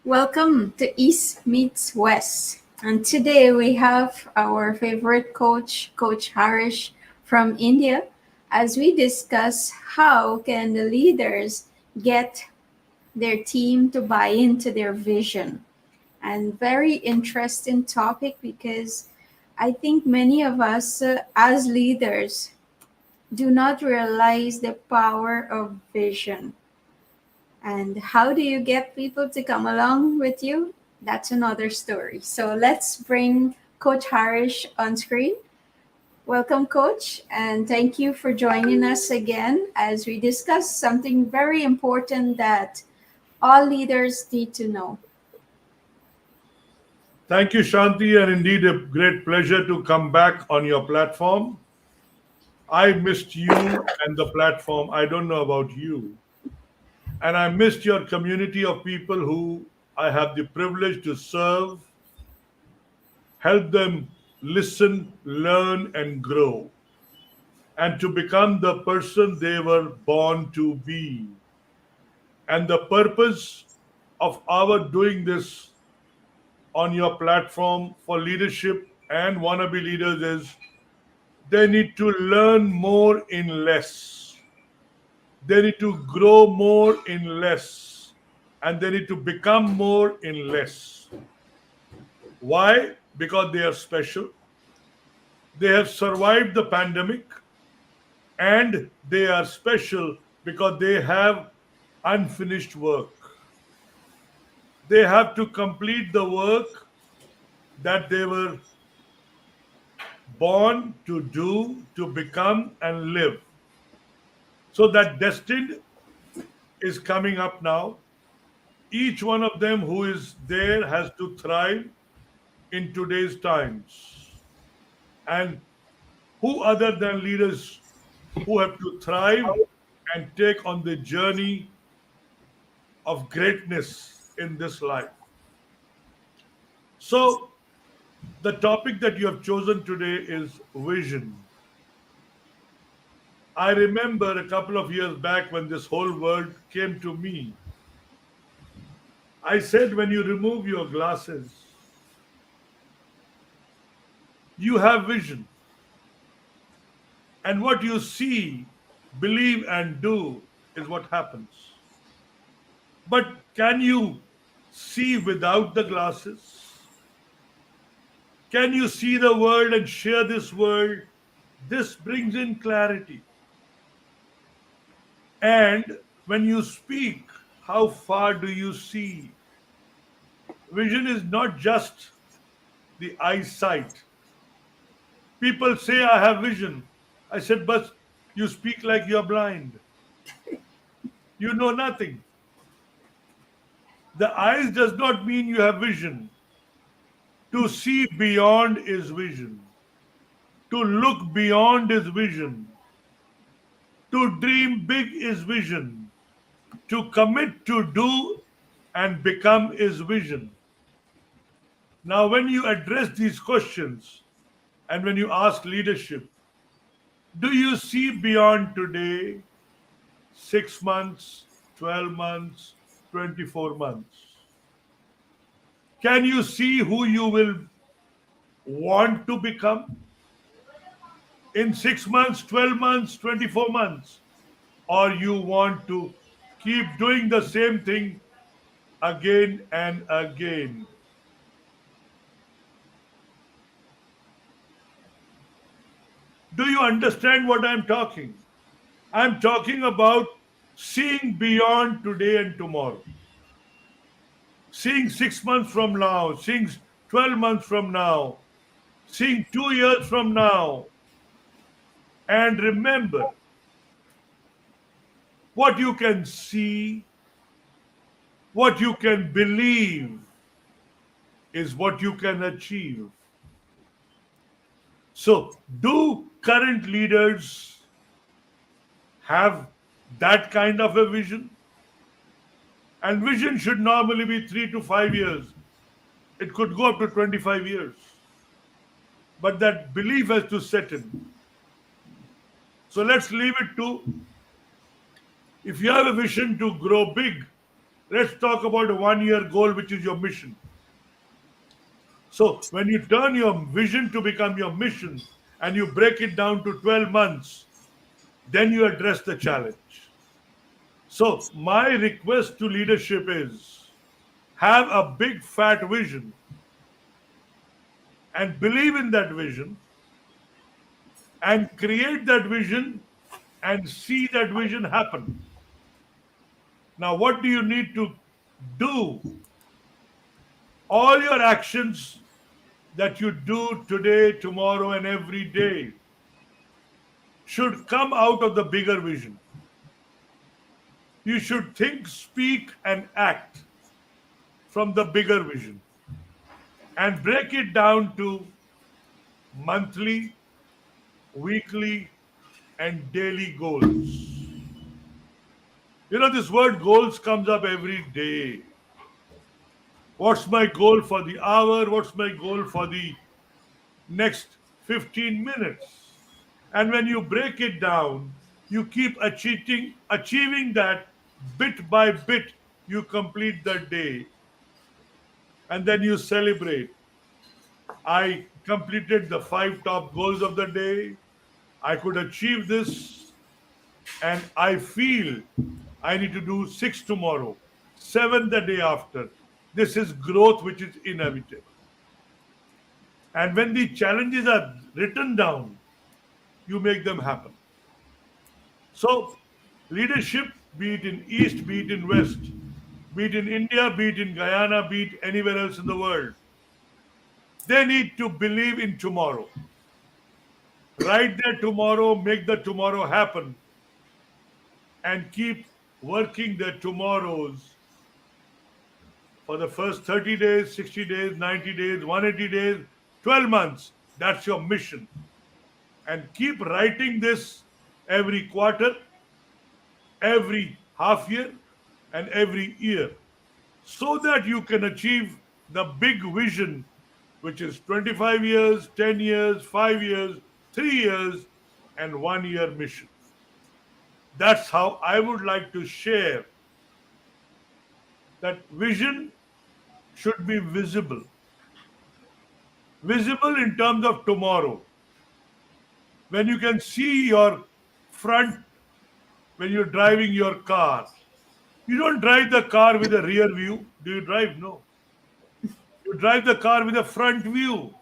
Welcome to East Meets West. And today we have our favorite coach, Coach Harish from India, as we discuss how can the leaders get their team to buy into their vision. And very interesting topic because I think many of us as leaders do not realize the power of vision. And how do you get people to come along with you? That's another story. So let's bring Coach Harish on screen. Welcome, Coach, and thank you for joining us again as we discuss something very important that all leaders need to know. Thank you, Shanti, and indeed a great pleasure to come back on your platform. I missed you and the platform. I don't know about you. And I missed your community of people who I have the privilege to serve, help them listen, learn, and grow, and to become the person they were born to be. And the purpose of our doing this on your platform for leadership and wannabe leaders is they need to learn more in less. They need to grow more in less. And they need to become more in less. Why? Because they are special. They have survived the pandemic. And they are special because they have unfinished work. They have to complete the work that they were born to do, to become, and live. So that destined is coming up now. Each one of them who is there has to thrive in today's times. And who other than leaders who have to thrive and take on the journey of greatness in this life? So, the topic that you have chosen today is vision. I remember a couple of years back when this whole world came to me. I said, when you remove your glasses, you have vision. And what you see, believe, and do is what happens. But can you see without the glasses? Can you see the world and share this world? This brings in clarity. And when you speak, how far do you see? Vision is not just the eyesight. People say, I have vision. I said, but you speak like you're blind. You know nothing. The eyes does not mean you have vision. To see beyond is vision. To look beyond is vision. To dream big is vision. To commit to do and become is vision. Now, when you address these questions and when you ask leadership, do you see beyond today, 6 months, 12 months, 24 months? Can you see who you will want to become in 6 months, 12 months, 24 months? Or you want to keep doing the same thing again and again? Do you understand what I'm talking? I'm talking about seeing beyond today and tomorrow. Seeing 6 months from now, seeing 12 months from now, seeing 2 years from now. And remember, what you can see, what you can believe is what you can achieve. So, do current leaders have that kind of a vision? And vision should normally be 3 to 5 years. It could go up to 25 years. But that belief has to set in. So let's leave it to, if you have a vision to grow big, Let's talk about a 1 year goal, which is your mission. So, when you turn your vision to become your mission and you break it down to 12 months, then you address the challenge. So, my request to leadership is have a big fat vision and believe in that vision and create that vision and see that vision happen. Now, what do you need to do? All your actions that you do today, tomorrow, and every day should come out of the bigger vision. You should think, speak, and act from the bigger vision and break it down to monthly, weekly, and daily goals. This word goals comes up every day. What's my goal for the hour? What's my goal for the next 15 minutes? And when you break it down, you keep achieving that bit by bit. You complete the day and then you celebrate. I completed the 5 top goals of the day. I could achieve this, and I feel I need to do 6 tomorrow, 7 the day after. This is growth which is inevitable. And when the challenges are written down, you make them happen. So, leadership, be it in East, be it in West, be it in India, be it in Guyana, be it anywhere else in the world, they need to believe in tomorrow. Write their tomorrow, make the tomorrow happen, and keep working their tomorrows for the first 30 days, 60 days, 90 days, 180 days, 12 months. That's your mission. And keep writing this every quarter, every half year, and every year so that you can achieve the big vision, which is 25 years, 10 years, 5 years, 3 years, and 1 year mission. That's how I would like to share that vision should be visible. Visible in terms of tomorrow. When you can see your front when you're driving your car. You don't drive the car with a rear view. Do you drive? No. You drive the car with a front view.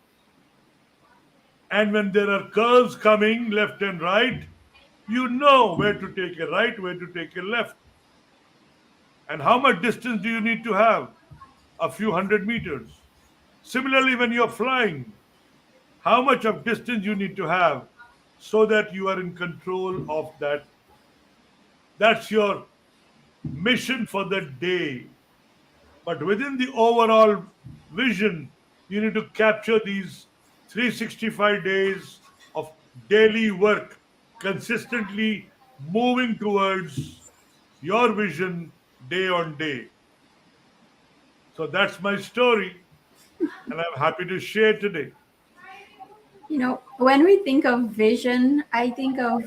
And when there are curves coming left and right, you know where to take a right, where to take a left. And how much distance do you need to have? A few hundred meters. Similarly, when you're flying, how much of distance you need to have so that you are in control of that. That's your mission for the day. But within the overall vision, you need to capture these 365 days of daily work, consistently moving towards your vision day on day. So that's my story, and I'm happy to share today. When we think of vision, I think of,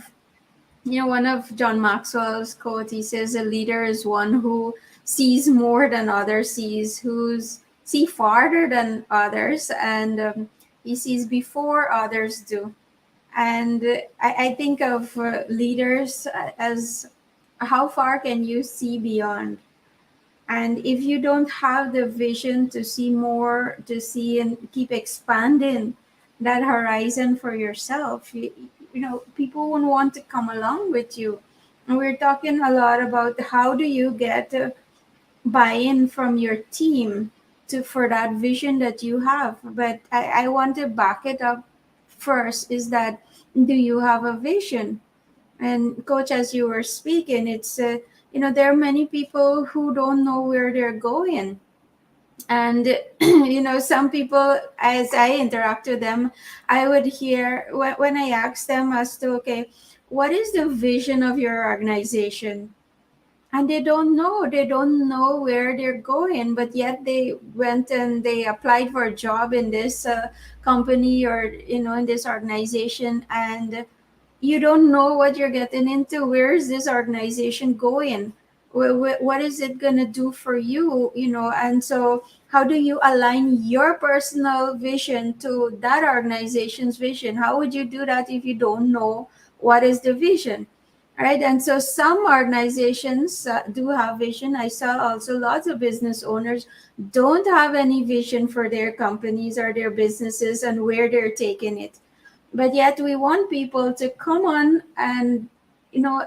one of John Maxwell's quote. He says, a leader is one who sees more than others sees, who's see farther than others, and he sees before others do. And I think of leaders as how far can you see beyond? And if you don't have the vision to see more, to see and keep expanding that horizon for yourself, people won't want to come along with you. And we're talking a lot about how do you get buy-in from your team to for that vision that you have. But I want to back it up first is that do you have a vision? And coach, as you were speaking, it's there are many people who don't know where they're going. And some people, as I interact with them, I would hear when I ask them as to, okay, what is the vision of your organization? And they don't know where they're going, but yet they went and they applied for a job in this company, or in this organization, and you don't know what you're getting into. Where is this organization going? What is it going to do for you, and so how do you align your personal vision to that organization's vision? How would you do that if you don't know what is the vision? Right. And so some organizations do have vision. I saw also lots of business owners don't have any vision for their companies or their businesses and where they're taking it, but yet we want people to come on and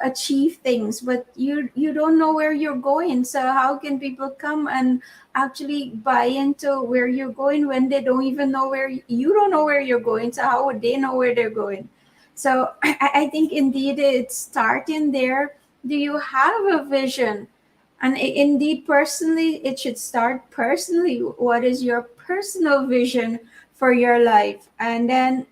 achieve things, but you don't know where you're going. So how can people come and actually buy into where you're going when they don't even know where you don't know where you're going? So how would they know where they're going? So I think indeed it's starting there. Do you have a vision? And indeed, personally, it should start personally. What is your personal vision for your life? And then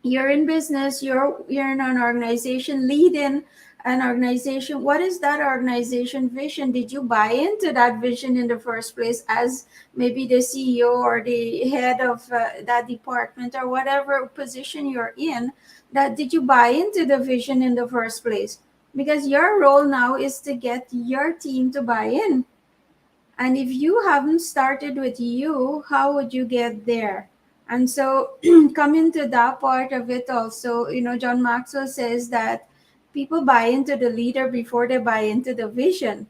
you're in business, you're in an organization, leading an organization. What is that organization vision? Did you buy into that vision in the first place as maybe the CEO or the head of that department or whatever position you're in? That did you buy into the vision in the first place? Because your role now is to get your team to buy in, and if you haven't started with you, how would you get there? And so, coming to that part of it also, John Maxwell says that people buy into the leader before they buy into the vision.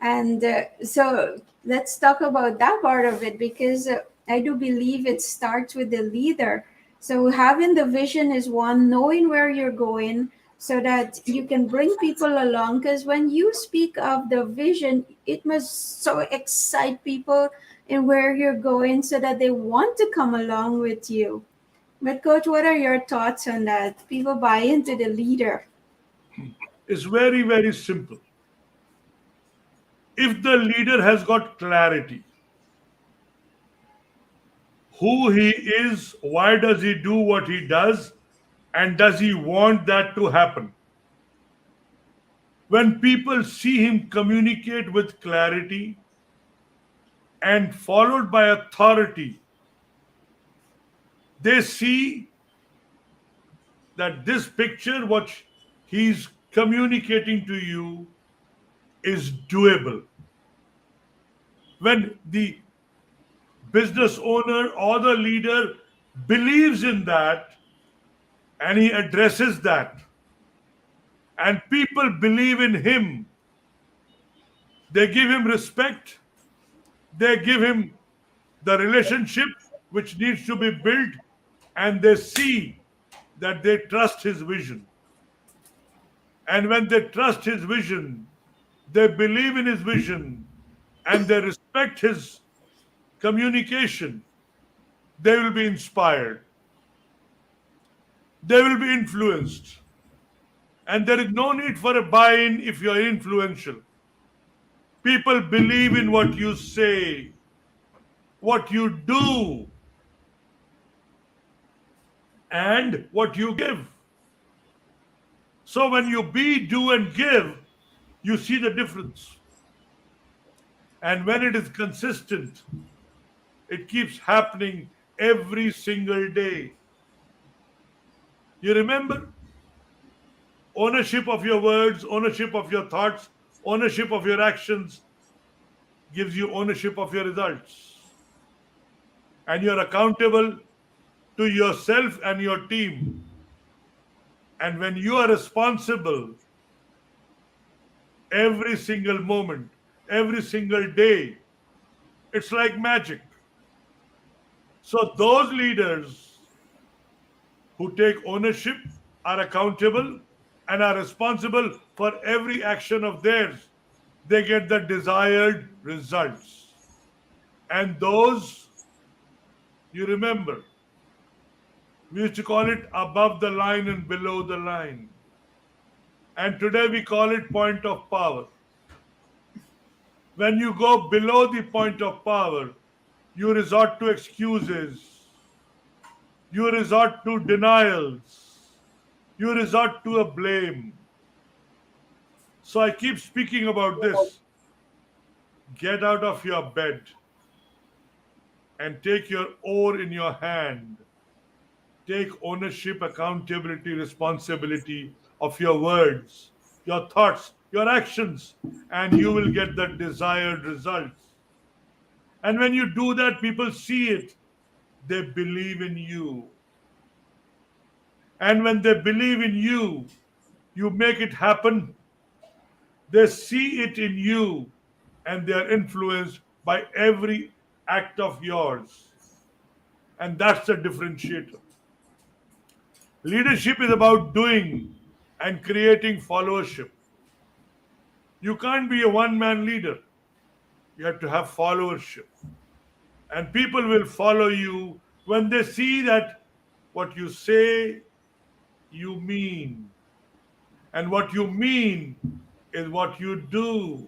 And so let's talk about that part of it, because I do believe it starts with the leader. So having the vision is one, knowing where you're going so that you can bring people along. Because when you speak of the vision, it must so excite people in where you're going so that they want to come along with you. But, Coach, what are your thoughts on that? People buy into the leader. It's very, very simple. If the leader has got clarity, who he is, why does he do what he does, and does he want that to happen? When people see him communicate with clarity and followed by authority, they see that this picture, what he's communicating to you, is doable. When the business owner or the leader believes in that and he addresses that, and people believe in him, they give him respect, they give him the relationship which needs to be built, and they see that they trust his vision. And when they trust his vision, they believe in his vision, and they respect his communication, they will be inspired, they will be influenced. And there is no need for a buy in if you are influential. People believe in what you say, what you do, and what you give. So when you be, do, and give, you see the difference. And when it is consistent, it keeps happening every single day. You remember, ownership of your words, ownership of your thoughts, ownership of your actions gives you ownership of your results. And you're accountable to yourself and your team. And when you are responsible every single moment, every single day, it's like magic. So those leaders who take ownership are accountable and are responsible for every action of theirs. They get the desired results. And those, you remember, we used to call it above the line and below the line. And today we call it point of power. When you go below the point of power, you resort to excuses, you resort to denials, you resort to a blame. So I keep speaking about this. Get out of your bed and take your oar in your hand. Take ownership, accountability, responsibility of your words. your thoughts, your actions, and you will get the desired results. And when you do that, people see it, they believe in you. And when they believe in you, you make it happen, they see it in you, and they are influenced by every act of yours. And that's the differentiator. Leadership is about doing and creating followership. You can't be a one man leader, you have to have followership. And people will follow you when they see that what you say, you mean. And what you mean is what you do.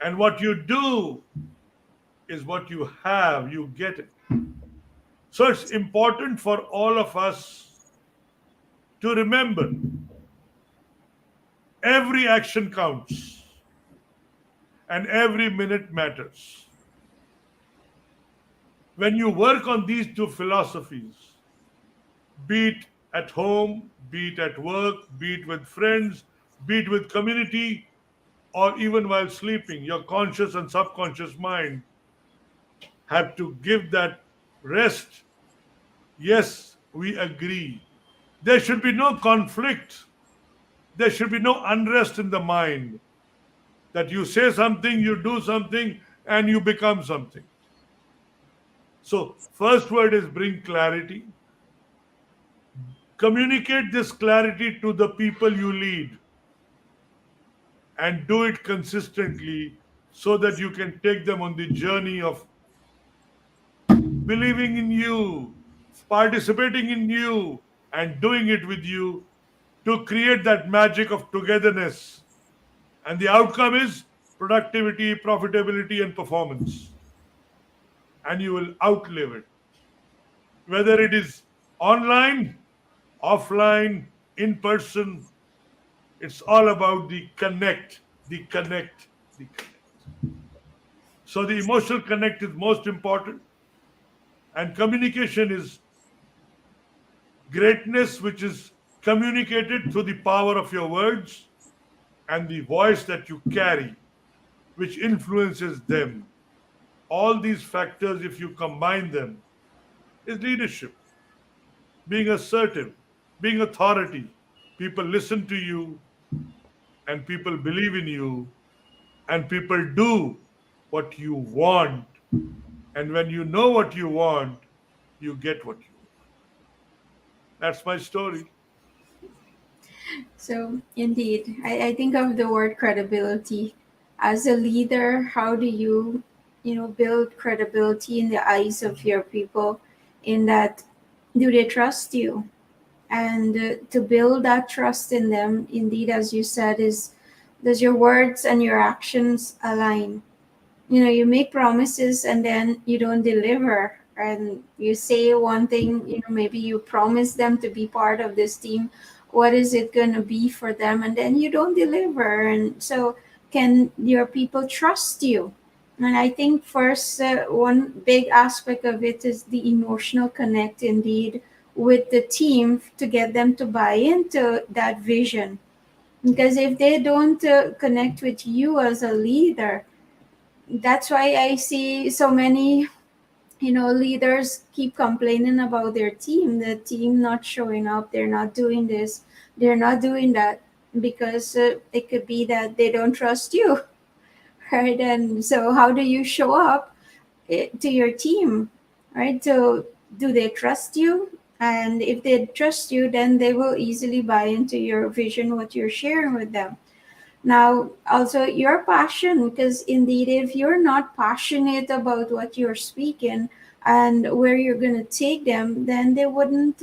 And what you do is what you have, you get it. So it's important for all of us to remember every action counts and every minute matters. When you work on these two philosophies, be it at home, be it at work, be it with friends, be it with community, or even while sleeping, your conscious and subconscious mind have to give that rest. Yes, we agree. There should be no conflict. There should be no unrest in the mind that you say something, you do something, and you become something. So, first word is bring clarity. Communicate this clarity to the people you lead and do it consistently so that you can take them on the journey of believing in you, participating in you, and doing it with you to create that magic of togetherness. And the outcome is productivity, profitability, and performance. And you will outlive it. Whether it is online, offline, in person, it's all about the connect, the connect, the connect. So the emotional connect is most important, and communication is greatness, which is communicated through the power of your words and the voice that you carry, which influences them. All these factors, if you combine them, is leadership, being assertive, being authority. People listen to you, and people believe in you, and people do what you want. And when you know what you want, you get what you want. That's my story. So indeed, I think of the word credibility. As a leader, how do you, build credibility in the eyes of your people in that do they trust you? And to build that trust in them, indeed, as you said, is does your words and your actions align? You make promises and then you don't deliver, and you say one thing, maybe you promise them to be part of this team. What is it going to be for them? And then you don't deliver. And so can your people trust you? And I think first, one big aspect of it is the emotional connect, indeed, with the team to get them to buy into that vision. Because if they don't connect with you as a leader, that's why I see so many, leaders keep complaining about their team, the team not showing up, they're not doing this, they're not doing that, because it could be that they don't trust you. Right? And so how do you show up to your team, right? So do they trust you? And if they trust you, then they will easily buy into your vision, what you're sharing with them. Now, also your passion, because indeed, if you're not passionate about what you're speaking and where you're going to take them, then they wouldn't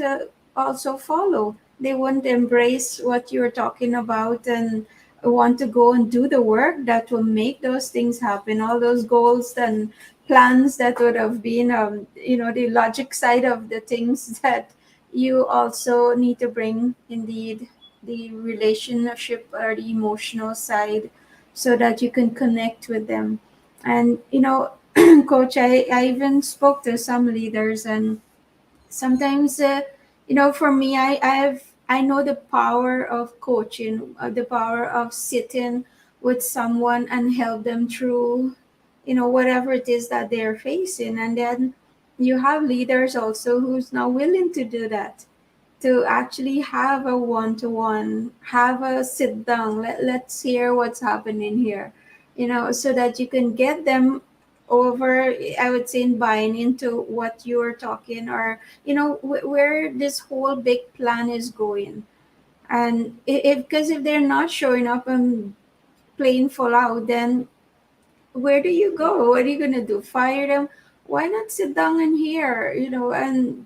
also follow. They wouldn't embrace what you're talking about and want to go and do the work that will make those things happen. All those goals and plans that would have been, the logic side of the things that you also need to bring, indeed, the relationship or the emotional side so that you can connect with them. And coach, I even spoke to some leaders, and sometimes for me, I have I know the power of coaching, the power of sitting with someone and help them through, whatever it is that they're facing. And then you have leaders also who's now willing to do that, to actually have a one-to-one, have a sit down, let's hear what's happening here, so that you can get them over, I would say, in buying into what you're talking, or where this whole big plan is going. And if because if they're not showing up and playing full out, then where do you go? What are you gonna do? Fire them? Why not sit down and hear, and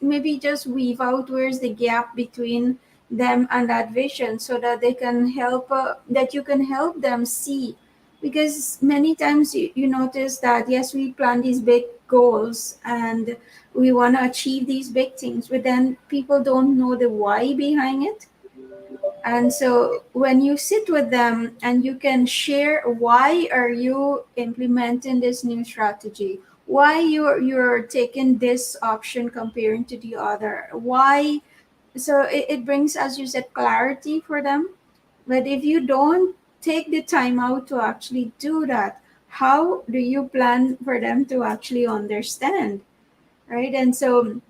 maybe just weave out where's the gap between them and that vision, so that they can help, that you can help them see. Because many times you notice that, yes, we plan these big goals and we want to achieve these big things, but then people don't know the why behind it. And so when you sit with them and you can share, why are you implementing this new strategy, why you're taking this option comparing to the other, why. So it brings, as you said, clarity for them. But if you don't take the time out to actually do that, how do you plan for them to actually understand, right? And so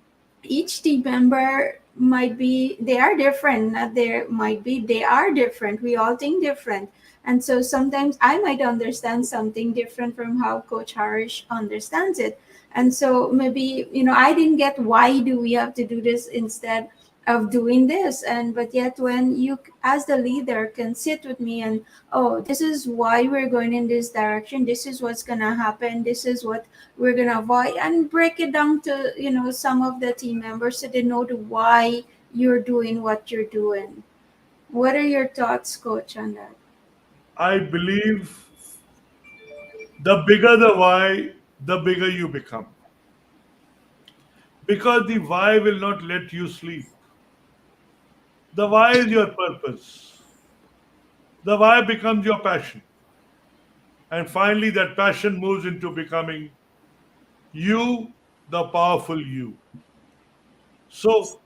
each team member might be, they are different, not there might be, they are different, we all think different. And so sometimes I might understand something different from how Coach Harish understands it. And so maybe, I didn't get, why do we have to do this instead of doing this? And but yet, when you as the leader can sit with me and, oh, this is why we're going in this direction, this is what's gonna happen, this is what we're gonna avoid, and break it down to, some of the team members, so they know the why you're doing what you're doing. What are your thoughts, Coach, on that? I believe the bigger the why, the bigger you become. Because the why will not let you sleep. The why is your purpose. The why becomes your passion. And finally, that passion moves into becoming you, the powerful you. So,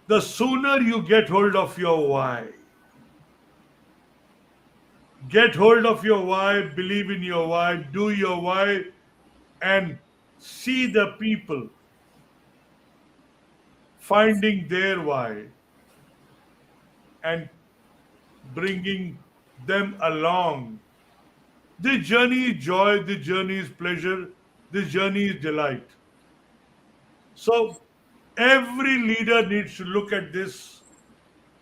the sooner you get hold of your why, believe in your why, do your why, and see the people finding their why and bringing them along. This journey is joy, this journey is pleasure, this journey is delight. So, every leader needs to look at this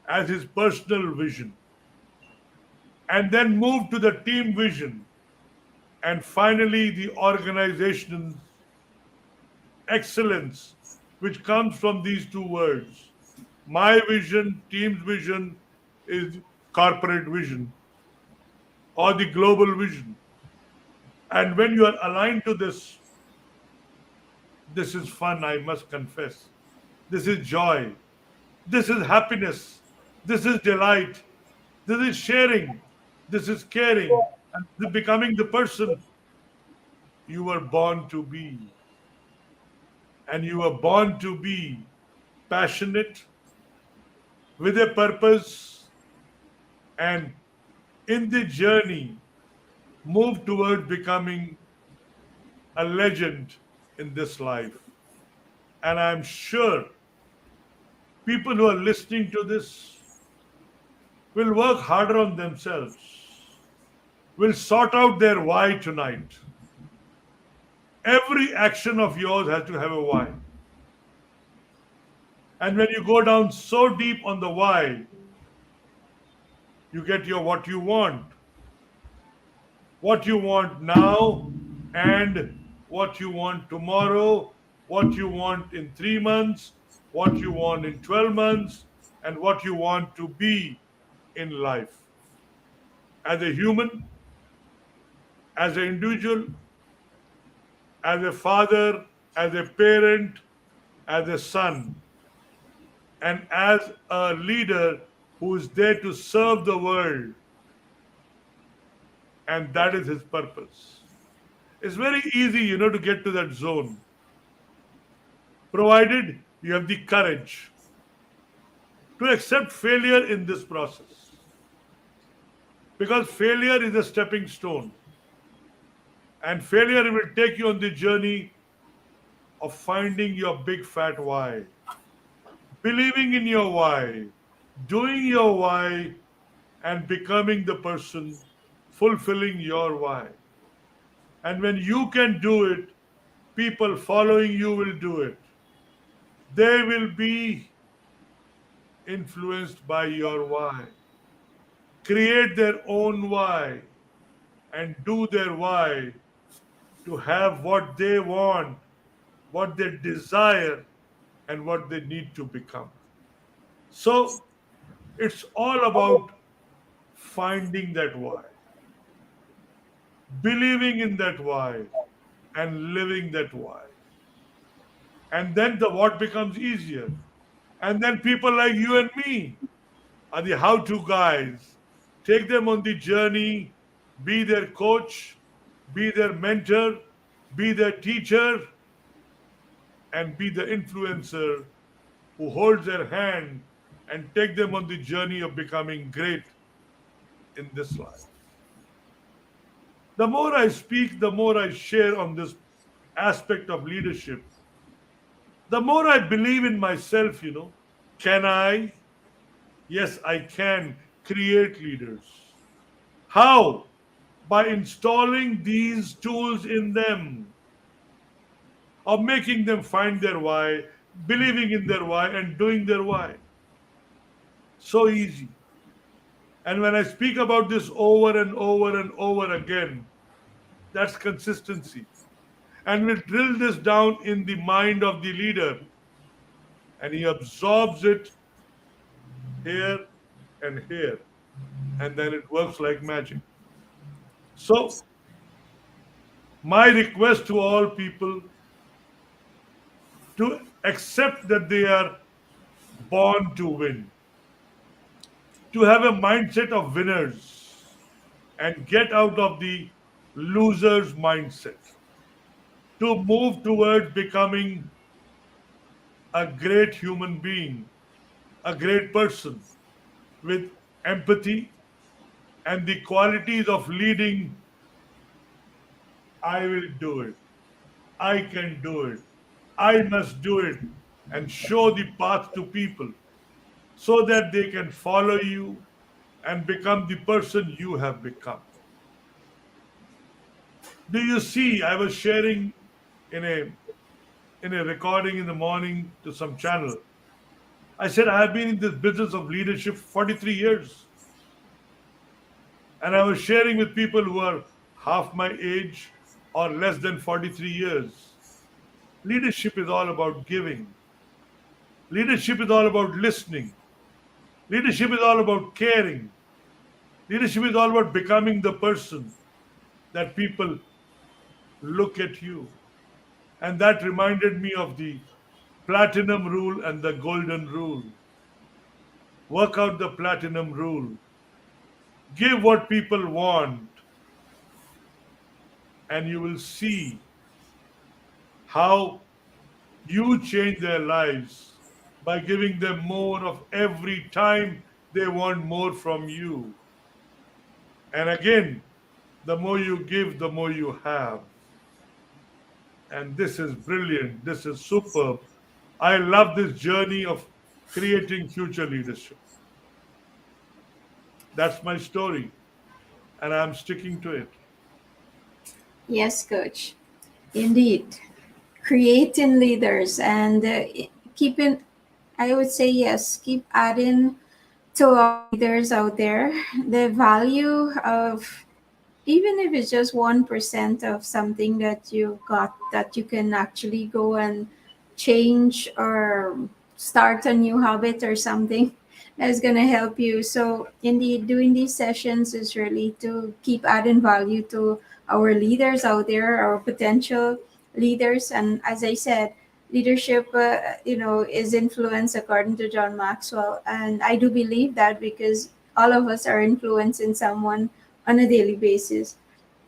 as his personal vision and then move to the team vision and finally the organization's excellence, which comes from these two words. My vision, team's vision is corporate vision or the global vision. And when you are aligned to this is fun, I must confess. This is joy. This is happiness. This is delight. This is sharing. This is caring. And becoming the person you were born to be. And you were born to be passionate, with a purpose, and in the journey, move towards becoming a legend in this life. And I'm sure people who are listening to this will work harder on themselves, will sort out their why tonight. Every action of yours has to have a why. And when you go down so deep on the why, you get your what you want now, and what you want tomorrow, what you want in 3 months, what you want in 12 months, and what you want to be in life. As a human, as an individual, as a father, as a parent, as a son, and as a leader who is there to serve the world, and that is his purpose. It's very easy, to get to that zone, provided you have the courage. to accept failure in this process, because failure is a stepping stone, and failure will take you on the journey of finding your big fat why, believing in your why, doing your why, and becoming the person fulfilling your why. And when you can do it, people following you will do it. They will be influenced by your why, create their own why, and do their why to have what they want, what they desire, and what they need to become. So it's all about finding that why, believing in that why, and living that why. And then the what becomes easier. And then people like you and me are the how to guys. Take them on the journey, be their coach, be their mentor, be their teacher, and be the influencer who holds their hand and take them on the journey of becoming great in this life. The more I speak, the more I share on this aspect of leadership, the more I believe in myself. Can I? Yes, I can create leaders. How? By installing these tools in them, of making them find their why, believing in their why, and doing their why. So easy. And when I speak about this over and over and over again, that's consistency. And we drill this down in the mind of the leader, and he absorbs it here and here, and then it works like magic. So, my request to all people to accept that they are born to win, to have a mindset of winners, and get out of the loser's mindset, to move towards becoming a great human being, a great person with empathy and the qualities of leading. I will do it. I can do it. I must do it, and show the path to people so that they can follow you and become the person you have become. Do you see? I was sharing in a recording in the morning to some channel. I said I have been in this business of leadership 43 years, and I was sharing with people who are half my age or less than 43 years. Leadership is all about giving. Leadership is all about listening. Leadership is all about caring. Leadership is all about becoming the person that people look at you. And that reminded me of the platinum rule and the golden rule. Work out the platinum rule. Give what people want, and you will see how you change their lives by giving them more of every time they want more from you. And again, the more you give, the more you have. And this is brilliant. This is superb. I love this journey of creating future leadership. That's my story, and I'm sticking to it. Yes, coach. Indeed. Creating leaders and keeping, I would say, yes, keep adding to our leaders out there the value of, even if it's just 1% of something that you got that you can actually go and change or start a new habit or something that's going to help you. So indeed, doing these sessions is really to keep adding value to our leaders out there, our potential leaders. And as I said, leadership is influence according to John Maxwell, and I do believe that because all of us are influencing someone on a daily basis.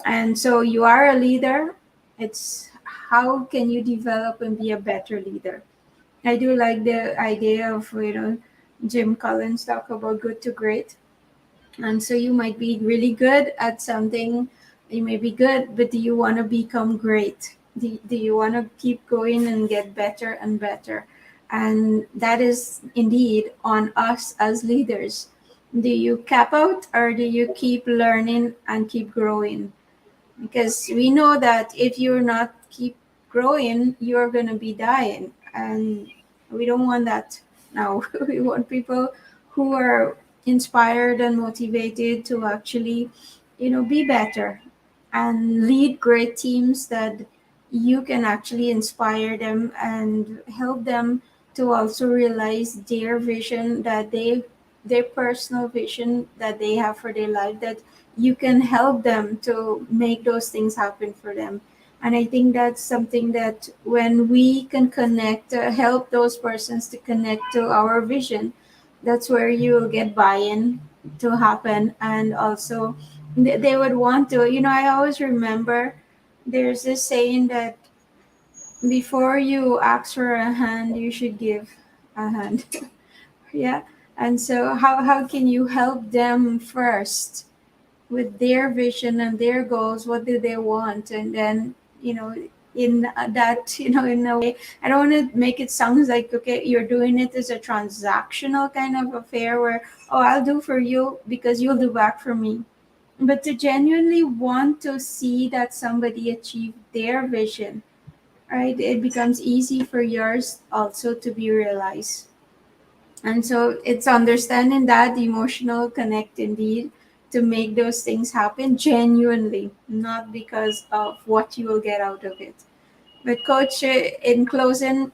And so you are a leader. It's how can you develop and be a better leader? I do like the idea of Jim Collins talk about good to great. And so you might be really good at something, you may be good, but do you want to become great? Do you want to keep going and get better and better? And that is indeed on us as leaders. Do you cap out or do you keep learning and keep growing? Because we know that if you're not keep growing, you're going to be dying, and we don't want that now. We want people who are inspired and motivated to actually, be better and lead great teams, that you can actually inspire them and help them to also realize their vision, that their personal vision that they have for their life, that you can help them to make those things happen for them. And I think that's something that when we can connect, help those persons to connect to our vision, that's where you will get buy-in to happen. And also they would want to, I always remember there's this saying that before you ask for a hand, you should give a hand. Yeah. And so how can you help them first with their vision and their goals? What do they want? And then, in that, in a way, I don't want to make it sound like, okay, you're doing it as a transactional kind of affair where, oh, I'll do for you because you'll do back for me. But to genuinely want to see that somebody achieve their vision, right, it becomes easy for yours also to be realized. And so it's understanding that emotional connect indeed to make those things happen genuinely, not because of what you will get out of it. But, Coach, in closing,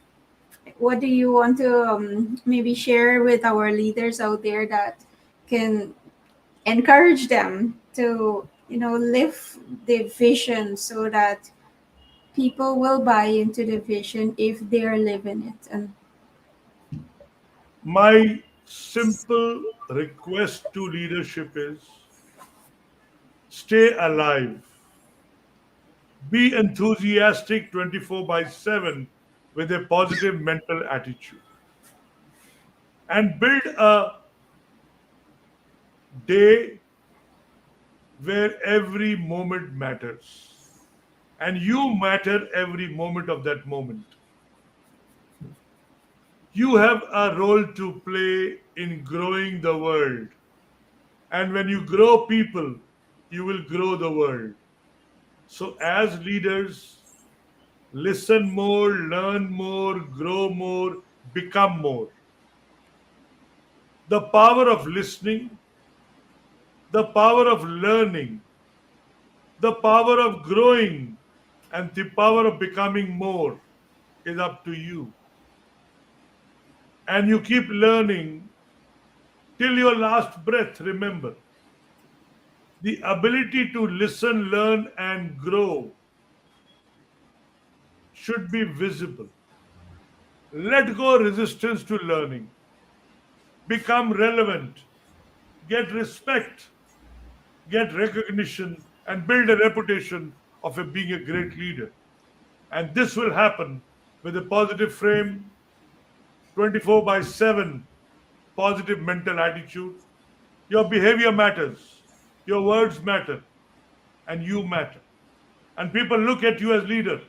what do you want to maybe share with our leaders out there that can encourage them to, live the vision so that people will buy into the vision if they're living it? And My simple request to leadership is stay alive, be enthusiastic 24 by 7 with a positive mental attitude, and build a day where every moment matters. And you matter every moment of that moment. You have a role to play in growing the world. And when you grow people, you will grow the world. So, as leaders, listen more, learn more, grow more, become more. The power of listening, the power of learning, the power of growing, and the power of becoming more is up to you. And you keep learning till your last breath. Remember, the ability to listen, learn, and grow should be visible. Let go resistance to learning. Become relevant. Get respect. Get recognition. And build a reputation of being a great leader. And this will happen with a positive frame, 24 by 7 positive mental attitude. Your behavior matters. Your words matter. And you matter. And people look at you as leader.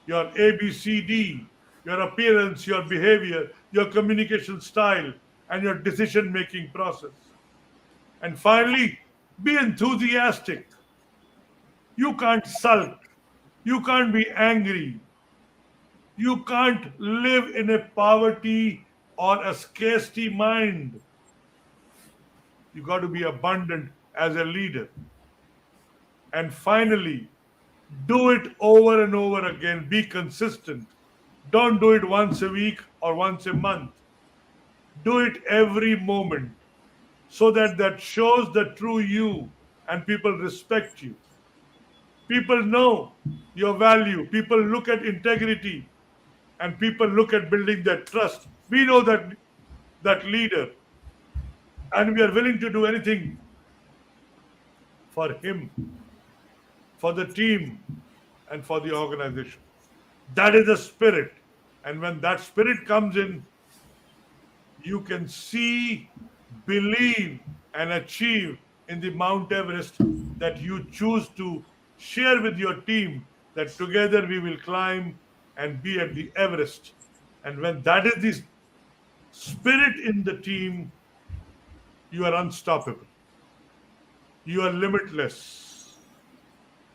Your ABCD, your appearance, your behavior, your communication style, and your decision making process. And finally, be enthusiastic. You can't sulk. You can't be angry. You can't live in a poverty or a scarcity mind. You got to be abundant as a leader. And finally, do it over and over again. Be consistent. Don't do it once a week or once a month. Do it every moment so that that shows the true you and people respect you. People know your value. People look at integrity and people look at building that trust. We know that leader and we are willing to do anything for him, for the team, and for the organization. That is the spirit. And when that spirit comes in, you can see, believe, and achieve in the Mount Everest that you choose to share with your team, that together we will climb and be at the Everest. And when that is the spirit in the team, you are unstoppable, you are limitless,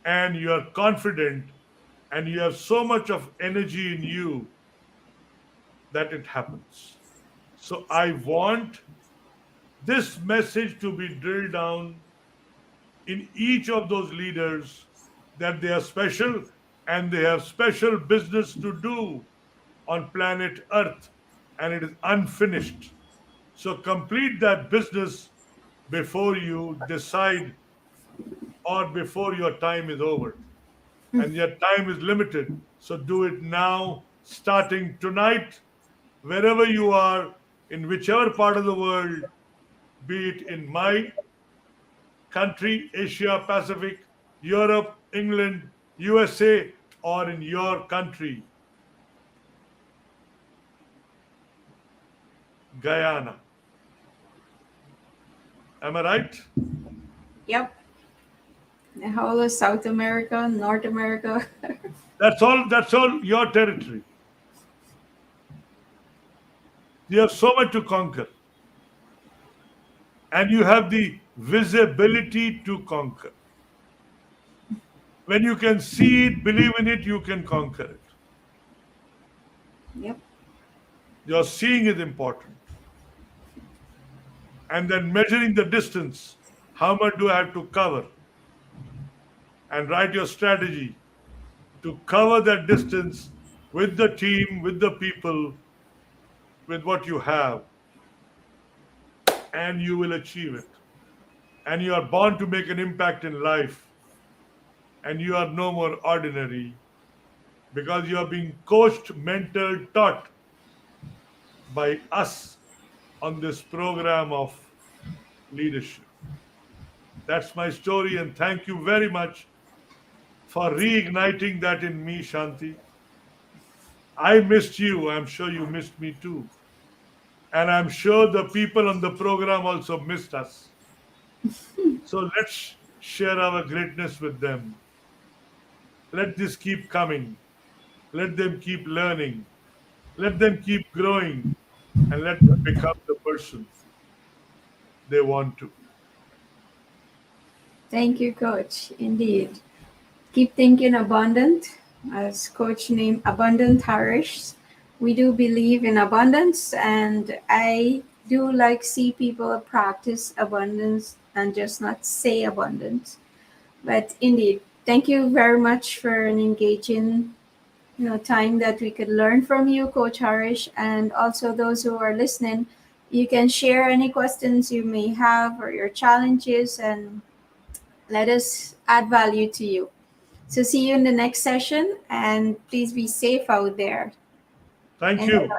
and you are confident, and you have so much of energy in you that it happens. So I want this message to be drilled down in each of those leaders, that they are special and they have special business to do on planet Earth, and it is unfinished. So complete that business before you decide, or before your time is over. And your time is limited. So do it now, starting tonight, wherever you are, in whichever part of the world, be it in my country, Asia Pacific, Europe, England, USA, or in your country, Guyana. Am I right? Yep. The whole of South America, North America. That's all your territory. You have so much to conquer, and you have the visibility to conquer. When you can see it, believe in it, you can conquer it. Yep. Your seeing is important. And then measuring the distance. How much do I have to cover? And write your strategy to cover that distance with the team, with the people, with what you have, and you will achieve it. And you are born to make an impact in life, and you are no more ordinary, because you are being coached, mentored, taught by us on this program of leadership. That's my story, and thank you very much for reigniting that in me, Shanti. I missed you. I'm sure you missed me too. And I'm sure the people on the program also missed us. So let's share our greatness with them. Let this keep coming. Let them keep learning. Let them keep growing. And let them become the person they want to. Thank you, Coach. Indeed. Keep thinking abundant. As Coach named Abundant Harish, we do believe in abundance, and I do like see people practice abundance and just not say abundance. But indeed, thank you very much for an engaging, time that we could learn from you, Coach Harish, and also those who are listening. You can share any questions you may have or your challenges, and let us add value to you. So see you in the next session, and please be safe out there. Thank And you.